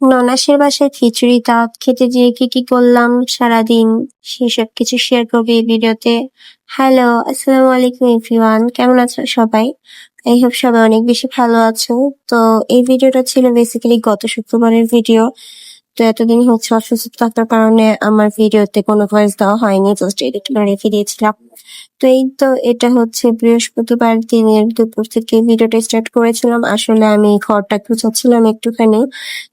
ননাসের বাসায় খিচুড়ি দাওয়াত খেতে যেয়ে কি করলাম সারাদিন সেসব কিছু শেয়ার করবো এই ভিডিওতে। হ্যালো, আসসালামু আলাইকুম এভরিওয়ান, কেমন আছো সবাই? আই হোপ সবাই অনেক বেশি ভালো আছো। তো এই ভিডিওটা ছিল বেসিক্যালি গত শুক্রবারের ভিডিও। তো এতদিন হচ্ছে অসুস্থ থাকার কারণে আমার ভিডিওতে কোনো ভয়েস দেওয়া হয়নি, জাস্ট এডিট করে রেখে দিয়েছিলাম। তো এই তো এটা হচ্ছে বৃহস্পতিবার দিনের দুপুর থেকে ভিডিওটা স্টার্ট করেছিলাম। আসলে আমি ঘরটা গুছাচ্ছিলাম একটুখানি।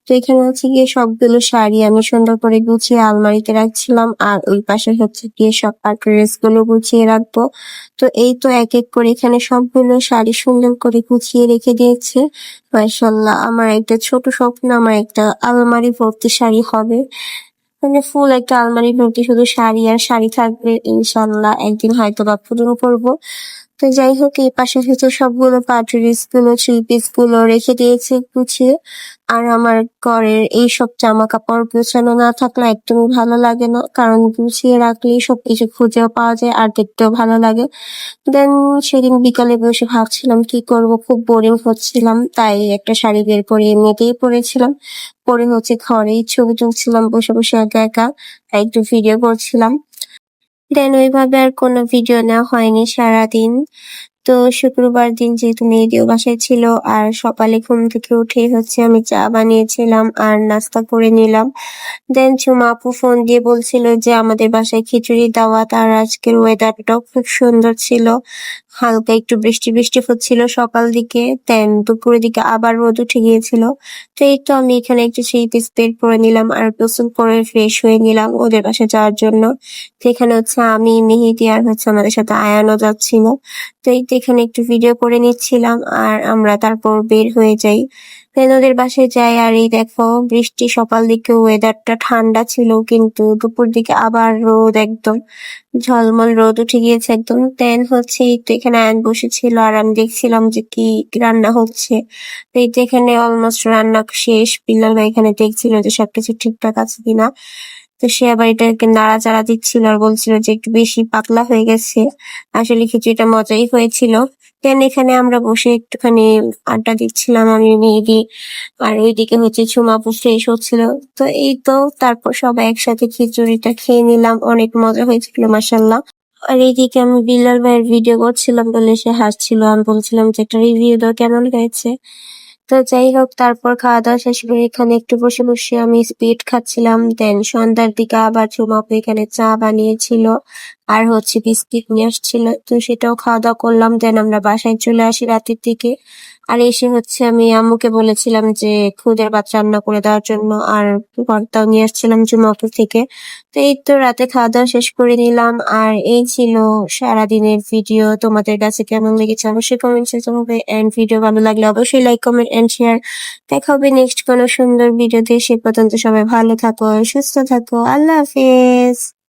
তো এখানে হচ্ছে গিয়ে সবগুলো শাড়ি আমি সুন্দর করে গুছিয়ে আলমারিতে রাখছিলাম, আর ওই পাশে হচ্ছে গিয়ে সব ড্রেস গুলো গুছিয়ে রাখবো। তো এই তো এক এক করে এখানে সবগুলো শাড়ি সুন্দর করে গুছিয়ে রেখে দিয়েছে। মাশাআল্লাহ, আমার একটা ছোট স্বপ্ন, আমার একটা আলমারি ভর্তি শাড়ি হবে, মানে ফুল একটা আলমারি ভর্তি শুধু শাড়ি আর শাড়ি থাকবে। ইনশাল্লাহ একদিন হয়তো বা পূরণ করবো। তো যাই হোক, এই পাশে হচ্ছে সবগুলো পাটুরিস গুলো, থ্রি পিস গুলো রেখে দিয়েছি গুছিয়ে। আর আমার ঘরের এইসব জামা কাপড় গোছানো না থাকলে একদমই ভালো লাগে না, কারণ গুছিয়ে রাখলেই সবকিছু খুঁজেও পাওয়া যায় আর দেখতেও ভালো লাগে। দেন সেদিন বিকালে বসে ভাবছিলাম কি করব, খুব বোরিং হচ্ছিলাম, তাই একটা শাড়ি বের করে এমনিতেই পরেছিলাম। পরে হচ্ছে ঘরেই ছবি তুলছিলাম বসে বসে একা একা, আর একটু ভিডিও করছিলাম। দেন ওইভাবে আর কোনো ভিডিও নেওয়া হয়নি সারাদিন। তো শুক্রবার দিন যেহেতু মেয়েটিও বাসায় ছিল, আর সকালে ঘুম থেকে উঠেই হচ্ছে আমি চা বানিয়েছিলাম আর নাস্তা করে নিলাম। দেন ঝুমা আপু ফোন দিয়ে বলছিল যে আমাদের বাসায় খিচুড়ি দাওয়াত, আর আজকের ওয়েদারটাও খুব সুন্দর ছিল। হালকা একটু বৃষ্টি বৃষ্টি হচ্ছিল সকাল দিকে, দেন দুপুরের দিকে আবার রোদ উঠে গিয়েছিল। তো এই তো আমি এখানে একটু থ্রি পিস বের করে নিলাম আর গোসল করে ফ্রেশ হয়ে নিলাম ওদের বাসায় যাওয়ার জন্য। তো এখানে হচ্ছে আমি, মেহেদি আর হচ্ছে আমাদের সাথে আয়ানও যাচ্ছিল। তো এই তো এখানে একটু ভিডিও করে নিচ্ছিলাম আর আমরা তারপর বের হয়ে যাই। দেন ওদের বাসায় যাই, আর এই দেখো বৃষ্টি, সকাল দিকে ওয়েদারটা ঠান্ডা ছিল কিন্তু দুপুর দিকে আবার রোদ, একদম ঝলমল রোদ উঠে গিয়েছে একদম। দেন হচ্ছে এই তো এখানে আয়ন বসেছিল আর আমি দেখছিলাম যে কি রান্না হচ্ছে। তো এই তো এখানে অলমোস্ট রান্না শেষ, বিল্লাল ভাই এখানে দেখছিল যে সবকিছু ঠিকঠাক আছে কিনা। তো সে আবার এটাকে নাড়াচাড়া দিচ্ছিল আর বলছিল যে একটু বেশি পাতলা হয়ে গেছে। আসলে খিচুড়িটা মজাই হয়েছিল। দেন এখানে আমরা বসে একটুখানি আড্ডা দিচ্ছিলাম আমি, মেহেদি, আর ওইদিকে হচ্ছে ঝুমা আপু ফ্রেশ হচ্ছিল। তো এই তো তারপর সবাই একসাথে খিচুড়িটা খেয়ে নিলাম, অনেক মজা হয়েছিল মাশাআল্লাহ। আর এইদিকে আমি বিল্লাল ভাইয়ের ভিডিও করছিলাম বলে সে হাসছিল, আমি বলছিলাম যে একটা রিভিউ দাও কেমন হয়েছে। তো যাই হোক, তারপর খাওয়া দাওয়া শেষ করে এখানে একটু বসে বসে আমি স্পিড খাচ্ছিলাম। দেন সন্ধ্যার দিকে আবার ঝুমা আপু এখানে চা বানিয়েছিল আর হচ্ছে বিস্কিট নিয়ে আসছিল, তো সেটাও খাওয়া দাওয়া করলাম। দেন আমরা বাসায় চলে আসি রাতের দিকে। আর এসে হচ্ছে আমি আম্মুকে বলেছিলাম যে খুদের ভাত রান্না করে দেওয়ার জন্য, আর ভর্তাও নিয়ে আসছিলাম ঝুমা আপু থেকে। তো এই তো রাতে খাওয়া দাওয়া শেষ করে নিলাম, আর এই ছিল সারাদিনের ভিডিও। তোমাদের কাছে কেমন লেগেছে অবশ্যই কমেন্টসে জানাবে, এন্ড ভিডিও ভালো লাগলে অবশ্যই লাইক, কমেন্ট এন্ড শেয়ার। দেখা হবে নেক্সট কোনো সুন্দর ভিডিওতে। সে পর্যন্ত সবাই ভালো থাকো, সুস্থ থাকো, আল্লাহ হাফেজ।